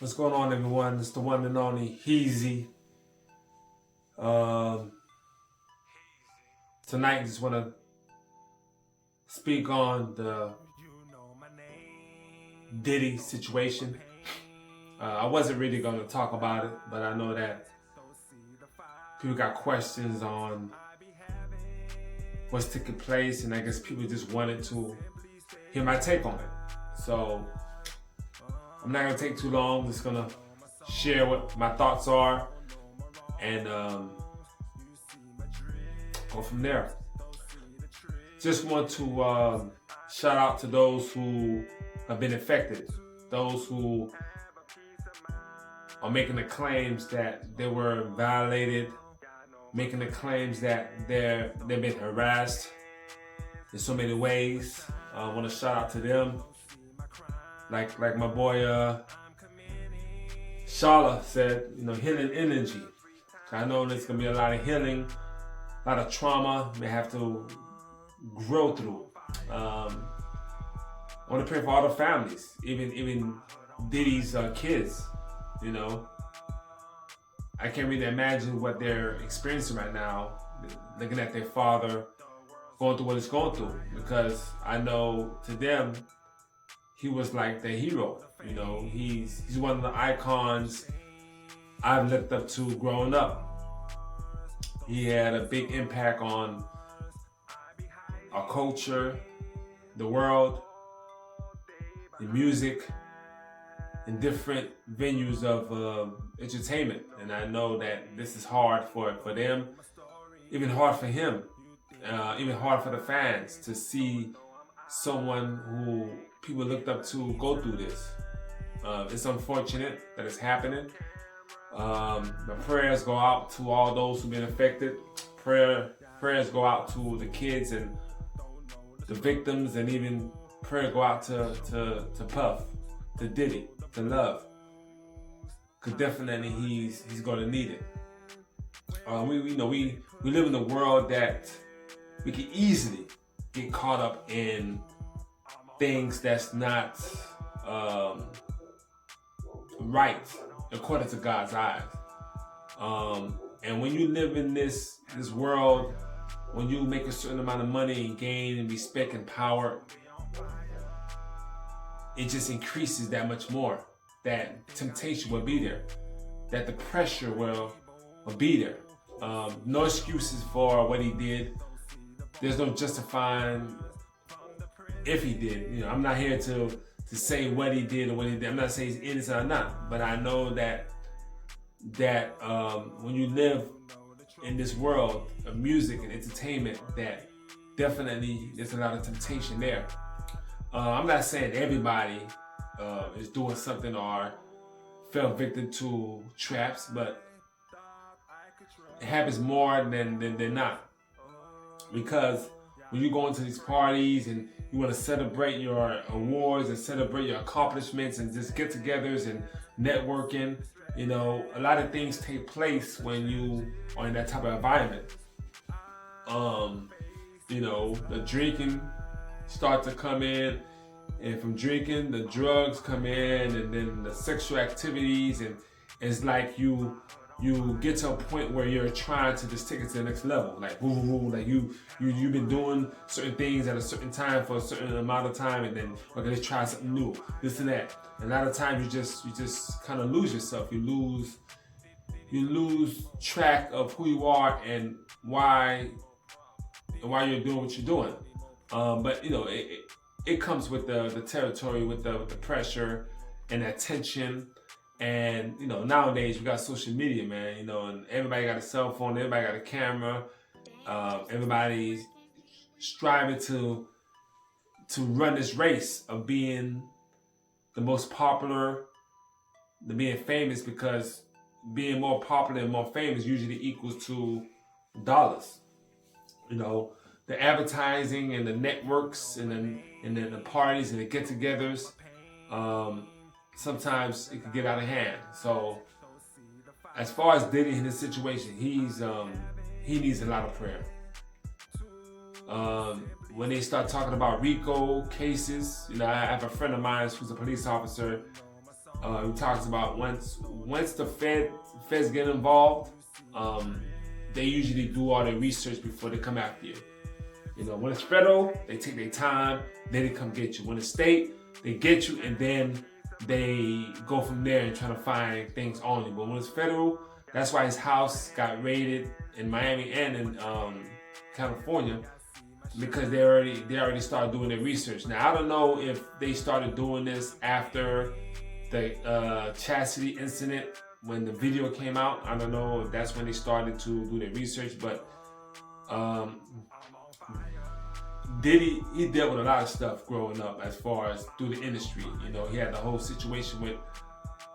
What's going on, everyone? It's the one and only Hhheeezzzyyy. Tonight, I just want to speak on the Diddy situation. I wasn't really going to talk about it, but I know that people got questions on what's taking place, and I guess people just wanted to hear my take on it. So I'm not going to take too long. I'm just going to share what my thoughts are and go from there. Just want to shout out to those who have been affected, those who are making the claims that they were violated, making the claims that they've been harassed in so many ways. I want to shout out to them. Like my boy Shala said, healing energy. I know there's gonna be a lot of healing, a lot of trauma may have to grow through. I want to pray for all the families, even Diddy's kids. I can't really imagine what they're experiencing right now, looking at their father going through what he's going through, because I know to them he was like their hero. He's one of the icons I've looked up to growing up. He had a big impact on our culture, the world, the music, in different venues of entertainment. And I know that this is hard for them, even hard for him, even hard for the fans to see someone who people looked up to go through this. It's unfortunate that it's happening. The prayers go out to all those who've been affected. Prayers go out to the kids and the victims, and even prayer go out to Puff, to Diddy, to Love. Cause definitely he's gonna need it. We live in a world that we can easily get caught up in things that's not right according to God's eyes. And when you live in this world, when you make a certain amount of money and gain and respect and power, it just increases that much more. That temptation will be there. That the pressure will be there. No excuses for what he did. There's no justifying if he did. I'm not here to say what he did or what he did. I'm not saying he's innocent or not, but I know that when you live in this world of music and entertainment, that definitely there's a lot of temptation there. I'm not saying everybody is doing something or fell victim to traps, but it happens more than not. Because when you go into these parties and you want to celebrate your awards and celebrate your accomplishments and just get-togethers and networking, a lot of things take place when you are in that type of environment. The drinking start to come in, and from drinking, the drugs come in, and then the sexual activities, and it's like you get to a point where you're trying to just take it to the next level. Like, like you've been doing certain things at a certain time for a certain amount of time, and then okay, let's try something new, this and that. And a lot of times you just kind of lose yourself. You lose track of who you are and why you're doing what you're doing. But it comes with the territory, with the pressure and that tension. And nowadays we got social media, man. And everybody got a cell phone, everybody got a camera. Everybody's striving to run this race of being the most popular, to being famous, because being more popular and more famous usually equals to dollars. The advertising and the networks and then the parties and the get-togethers. Sometimes it can get out of hand. So as far as Diddy in this situation, he needs a lot of prayer. when they start talking about RICO cases, you know, I have a friend of mine who's a police officer, He talks about once the feds get involved, they usually do all their research before they come after you. You know, when it's federal, they take their time, then they come get you. When it's state, they get you and then they go from there and try to find things on you. But when it's federal, that's why his house got raided in Miami and in California, because they already started doing their research. Now I don't know if they started doing this after the Chastity incident when the video came out. I don't know if that's when they started to do their research, but Diddy, he dealt with a lot of stuff growing up as far as through the industry. You know, he had the whole situation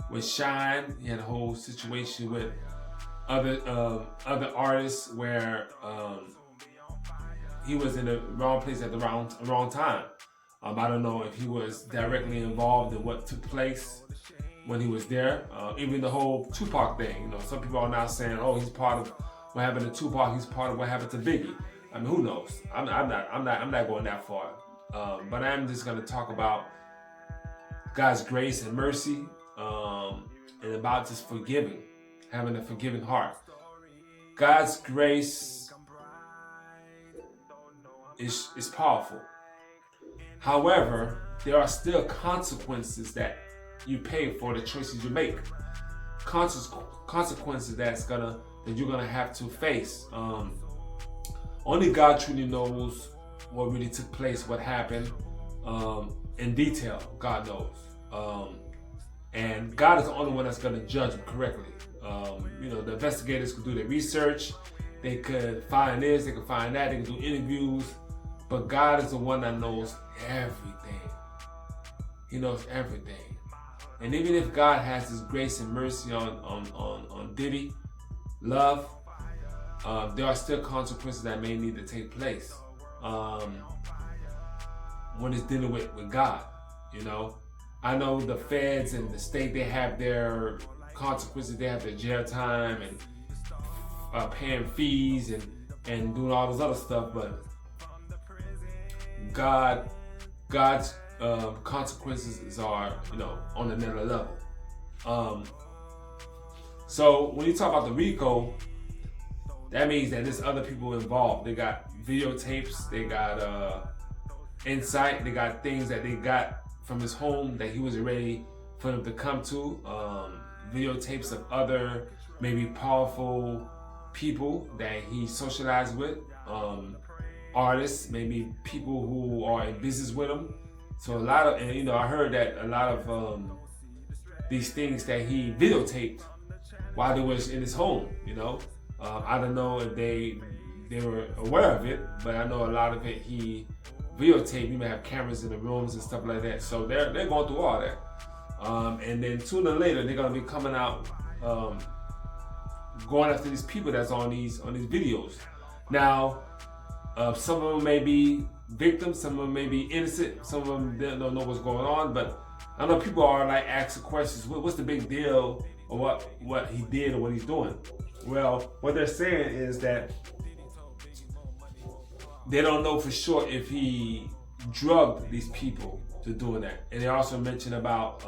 with Shine. He had a whole situation with other artists where he was in the wrong place at the wrong time. I don't know if he was directly involved in what took place when he was there. Even the whole Tupac thing. You know, some people are now saying, "Oh, he's part of what happened to Tupac. He's part of what happened to Biggie." I mean, who knows? I'm not going that far. But I'm just gonna talk about God's grace and mercy, and about just forgiving, having a forgiving heart. God's grace is powerful. However, there are still consequences that you pay for the choices you make. Consequences that you're gonna have to face. Only God truly knows what really took place, what happened in detail. God knows. And God is the only one that's going to judge them correctly. You know, the investigators could do their research. They could find this, they could find that, they could do interviews. But God is the one that knows everything. He knows everything. And even if God has His grace and mercy on Diddy, love, there are still consequences that may need to take place when it's dealing with God. You know, I know the feds and the state, they have their consequences. They have their jail time and paying fees and doing all this other stuff. But God's consequences are, you know, on another level. So when you talk about the RICO, that means that there's other people involved. They got videotapes, they got insight, they got things that they got from his home that he was ready for them to come to. Videotapes of other maybe powerful people that he socialized with, artists, maybe people who are in business with him. So a lot of, and you know, I heard that a lot of these things that he videotaped while they was in his home, you know. I don't know if they were aware of it, but I know a lot of it he videotaped. You may have cameras in the rooms and stuff like that. So they're going through all that. And then sooner or later they're gonna be coming out, going after these people that's on these videos. Now, some of them may be victims, some of them may be innocent, some of them don't know what's going on. But I know people are like asking questions. What's the big deal, or what he did or what he's doing? Well, what they're saying is that they don't know for sure if he drugged these people to doing that. And they also mentioned about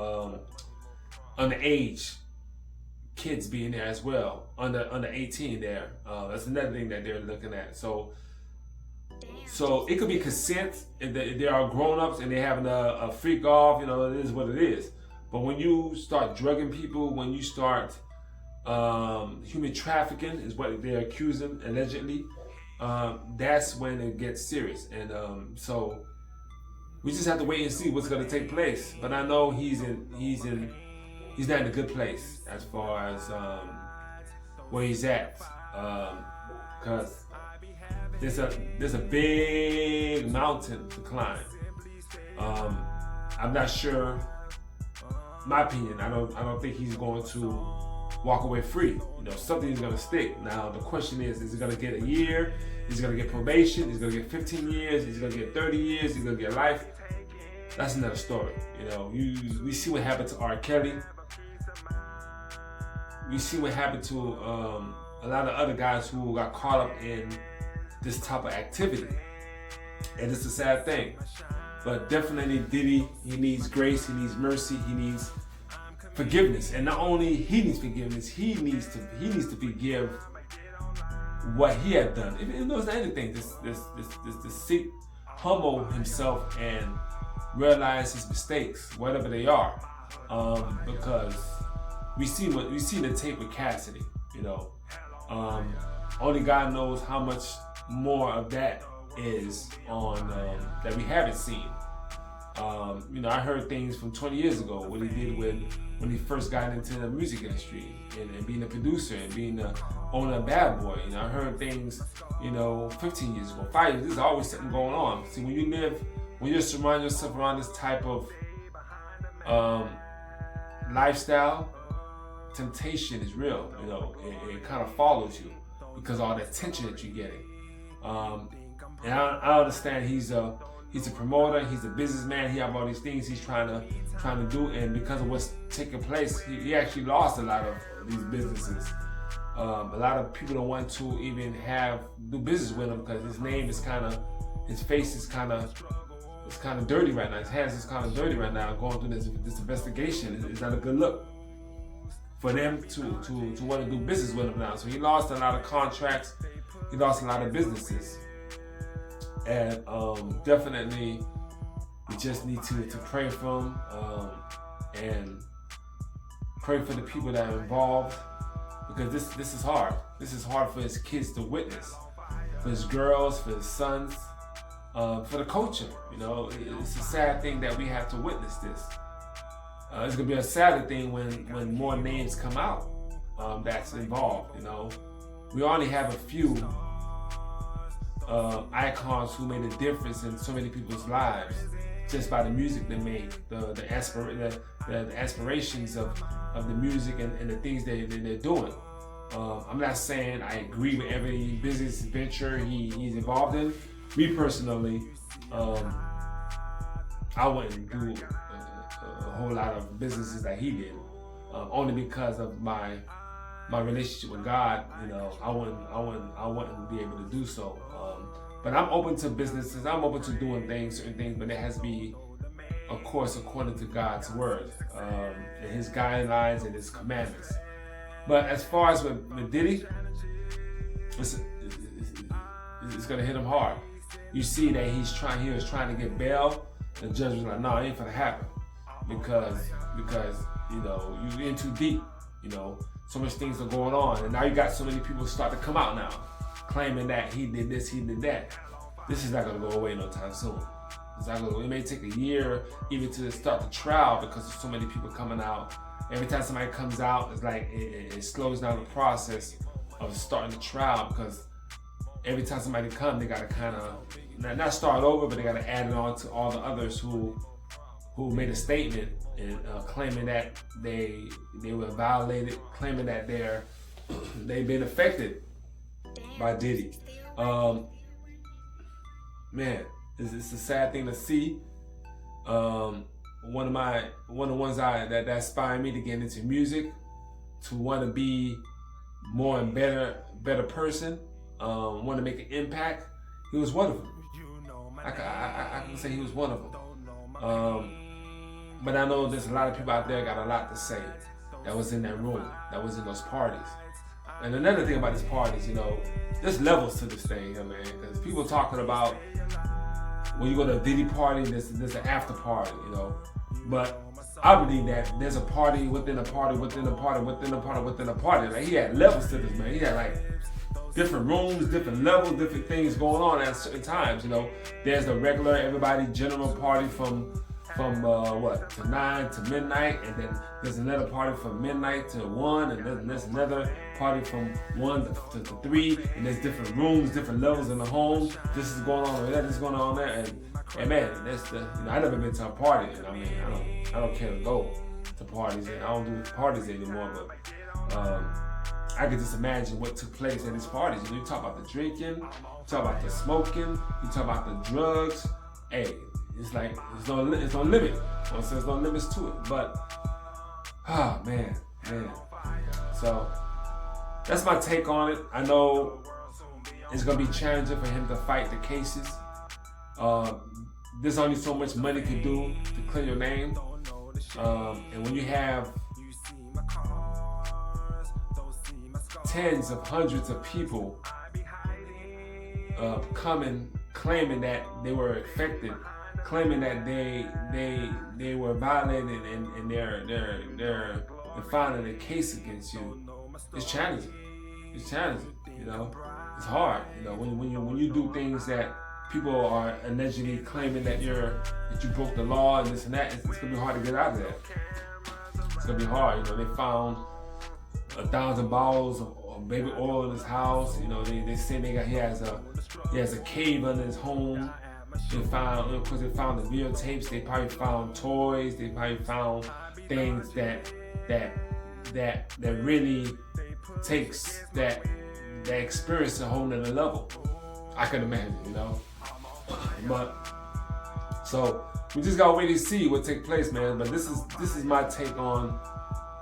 underage kids being there as well, under 18 there. That's another thing that they're looking at. So it could be consent if they are grown-ups and they're having a freak off, you know, it is what it is. But when you start drugging people, when you start human trafficking is what they're accusing, allegedly, that's when it gets serious. And so we just have to wait and see what's going to take place. But I know he's not in a good place as far as where he's at, because there's a big mountain to climb. I'm not sure. My opinion, I don't think he's going to walk away free. You know, something is going to stick. Now the question is he going to get a year? Is he going to get probation? Is he going to get 15 years? Is he going to get 30 years? Is he going to get life? That's another story. You know, we see what happened to R. Kelly. We see what happened to a lot of other guys who got caught up in this type of activity, and it's a sad thing. But definitely Diddy, he needs grace, he needs mercy, he needs forgiveness, and not only he needs forgiveness, he needs to forgive what he had done. If it knows anything, to seek, humble himself and realize his mistakes, whatever they are, because we see the tape with Cassidy. You know, only God knows how much more of that is on that we haven't seen. You know, I heard things from 20 years ago, what he did when he first got into the music industry and being a producer and being the owner of Bad Boy. You know, I heard things, you know, 15 years ago, 5 years. There's always something going on. See, when you surround yourself around this type of lifestyle, temptation is real. You know, it kind of follows you because of all the attention that you're getting. And I understand he's a promoter, he's a businessman, he have all these things he's trying to do, and because of what's taking place, he actually lost a lot of these businesses. A lot of people don't want to even do business with him because his name is his face is kind of dirty right now. His hands is kind of dirty right now. Going through this investigation, it's not a good look for them to want to do business with him now. So he lost a lot of contracts, he lost a lot of businesses. And definitely, we just need to pray for him and pray for the people that are involved, because this is hard. This is hard for his kids to witness, for his girls, for his sons, for the culture. You know, it's a sad thing that we have to witness this. It's gonna be a sadder thing when more names come out that's involved. You know, we only have a few icons who made a difference in so many people's lives just by the music they make, the aspirations of the music and the things they're doing. I'm not saying I agree with every business venture he's involved in. Me personally, I wouldn't do a whole lot of businesses that he did, only because of my relationship with God. You know, I wouldn't be able to do so. But I'm open to businesses. I'm open to doing certain things, but it has to be, of course, according to God's word, and His guidelines and His commandments. But as far as with Diddy, it's gonna hit him hard. You see that he was trying to get bail. The judge was like, "No, it ain't gonna happen because you know you're in too deep. You know, so much things are going on, and now you got so many people start to come out now, claiming that he did this, he did that. This is not gonna go away no time soon. It may take a year even to start the trial because there's so many people coming out. Every time somebody comes out, it's like it slows down the process of starting the trial, because every time somebody comes, they gotta kind of not start over, but they gotta add it on to all the others who made a statement and claiming that they were violated, claiming that they've been affected by Diddy. Man, it's a sad thing to see. One of the ones that inspired me to get into music, to want to be more and better person, want to make an impact. He was one of them. I can say he was one of them. But I know there's a lot of people out there got a lot to say that was in that room, that was in those parties. And another thing about these parties, you know, there's levels to this thing, man, because people talking about when you go to a Diddy party, there's an after party, you know. But I believe that there's a party within a party within a party within a party within a party. Like, he had levels to this, man. He had like different rooms, different levels, different things going on at certain times, you know. There's the regular everybody general party from to 9 to midnight, and then there's another party from midnight to 1, and then there's another party from 1 to 3, and there's different rooms, different levels in the home. This is going on over there, this is going on there, and man, that's I never been to a party, and I mean, I don't care to go to parties, and I don't do parties anymore, but I can just imagine what took place at these parties. You know, you talk about the drinking, you talk about the smoking, you talk about the drugs. Hey, it's like there's no limit. There's no limits to it. But man. So that's my take on it. I know it's gonna be challenging for him to fight the cases. There's only so much money can do to clear your name. And when you have tens of hundreds of people coming, claiming that they were affected, claiming that they were violated and they're filing a case against you. It's challenging. It's challenging. You know, it's hard. You know, when you do things that people are allegedly claiming that you broke the law and this and that, it's gonna be hard to get out of that. It's gonna be hard. You know, they found 1,000 bottles of baby oil in his house. You know, they say he has a cave under his home. They found, of course, they found the videotapes. They probably found toys. They probably found things that really takes that experience to a whole nother level. I can imagine, you know. But so we just gotta wait to see what takes place, man. But this is my take on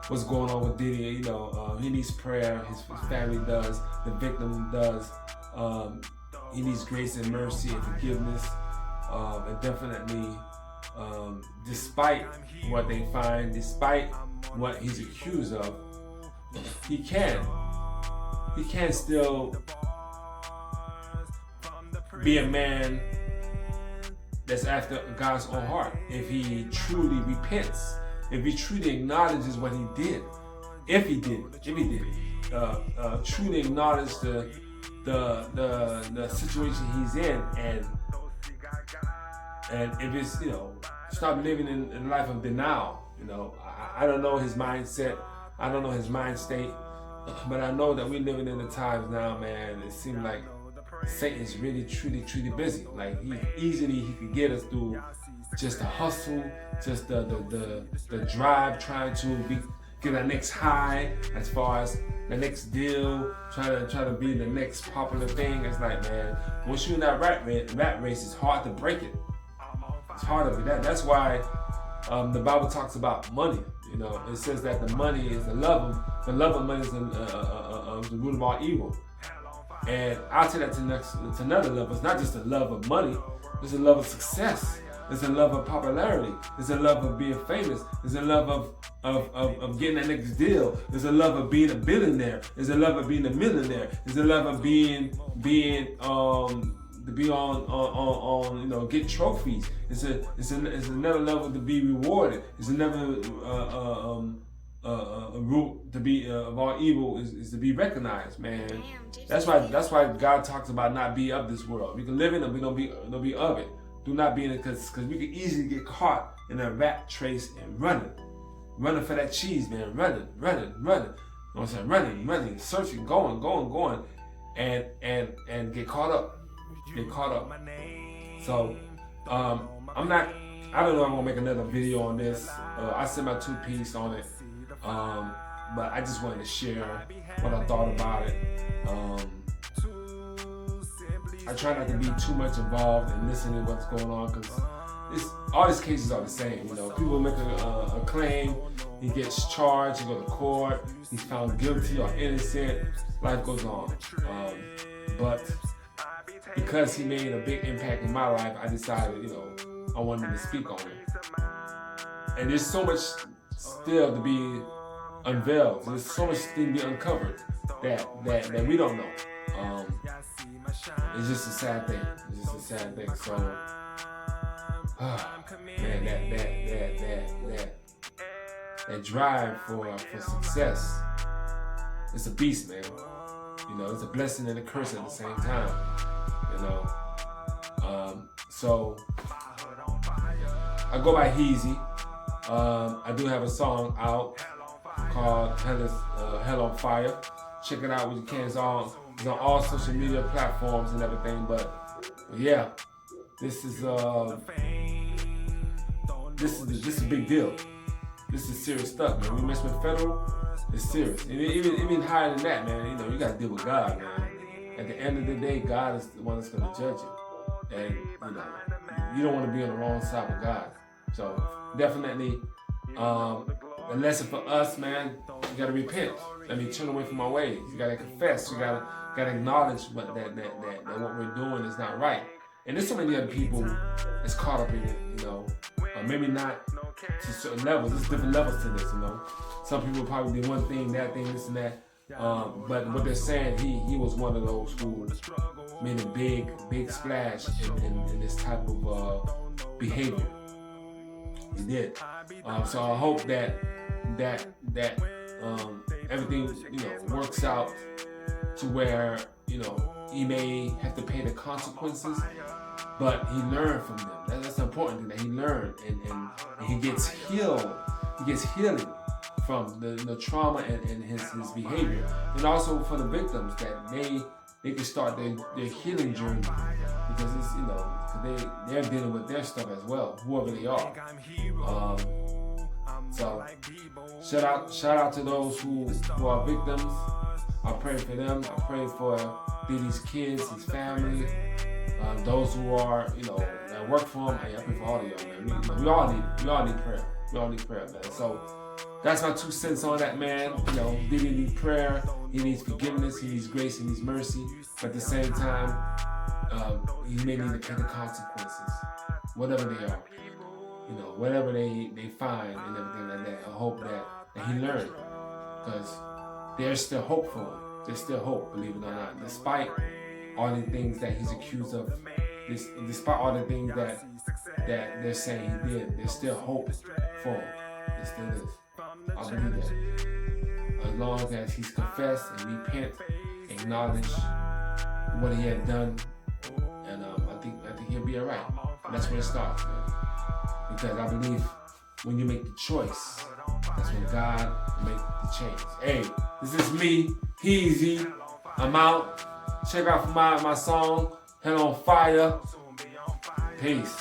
what's going on with Diddy. You know, he needs prayer. His family does. The victim does. He needs grace and mercy and forgiveness. And definitely, despite what they find, despite what he's accused of, he can still be a man that's after God's own heart. If he truly repents, if he truly acknowledges what he did, if he did, truly acknowledge the situation he's in, and if it's, you know, stop living in a life of denial. You know, I don't know his mindset, I don't know his mind state, but I know that we're living in the times now, man. It seems like Satan's really, truly busy. Like he could get us through just the hustle, just the drive, trying to get our next high, as far as the next deal, trying to be the next popular thing. It's like, man, once you're in that rat race, it's hard to break it. It's hard to be that. That's why the Bible talks about money. You know, it says that the money is the love of money is the root of all evil. And I'll take that to another level. It's not just the love of money. It's the love of success. It's the love of popularity. It's the love of being famous. It's the love of getting that next deal. It's the love of being a billionaire. It's the love of being a millionaire. It's the love of being to be on you know, get trophies. It's another level to be rewarded. It's another root to be of all evil is to be recognized, man. That's why God talks about not be of this world. We can live in it, we don't be of it. Do not be in it, because we can easily get caught in a rat race and running for that cheese, man. Running. You know what I'm saying? Running, searching, going, and get caught up. So I don't know if I'm gonna make another video on this. I said my 2 piece on it. But I just wanted to share what I thought about it. I try not to be too much involved in listening to what's going on, because all these cases are the same. You know, people make a claim, he gets charged, he goes to court, he's found guilty or innocent, life goes on. But because he made a big impact in my life, I decided, you know, I wanted to speak on it. And there's so much still to be unveiled. There's so much thing to be uncovered that we don't know. It's just a sad thing. So, man, that drive for success, it's a beast, man. You know, it's a blessing and a curse at the same time. You know, so I go by Hhheeezzzyyy. I do have a song out called Hell on Fire. Check it out when you can. It's on all social media platforms and everything. But yeah, this is a big deal. This is serious stuff, man. We mess with federal, it's serious. And even higher than that, man. You know, you gotta deal with God, man. At the end of the day, God is the one that's gonna judge you, and you know, you don't want to be on the wrong side of God. So definitely, the lesson for us, man, you gotta repent. I mean, turn away from our ways. You gotta confess. You gotta acknowledge that what we're doing is not right. And there's so many other people that's caught up in it, you know. Maybe not to certain levels. There's different levels to this, you know. Some people probably do one thing, that thing, this and that. But what they're saying, he was one of those who made a big splash in this type of behavior. He did. So I hope that everything works out to where he may have to pay the consequences, but he learned from them. That's the important thing, that he learned and he gets healed. He gets healing from the trauma and his behavior, and also for the victims, that they can start their healing journey, because it's they're dealing with their stuff as well, whoever they are. So shout out to those who are victims. I pray for them. I pray for Diddy's kids, his family, those who are that work for him. I pray for all of y'all, man. We all need prayer. We all need prayer, man. So that's my 2 cents on that, man. Diddy needs prayer. He needs forgiveness. He needs grace. He needs mercy. But at the same time, he may need to pay the consequences, whatever they are. Whatever they find and everything like that. I hope that he learned, because there's still hope for him. There's still hope, believe it or not. Despite all the things that he's accused of, despite all the things that they're saying he did, there's still hope for him. There still is. I believe that. As long as he's confessed and repent, acknowledge what he had done, and I think he'll be alright. That's where it starts, man. Because I believe when you make the choice, that's when God makes the change. Hey, this is me, Hhheeezzzyyy. I'm out. Check out my song, Hell on Fire. Peace.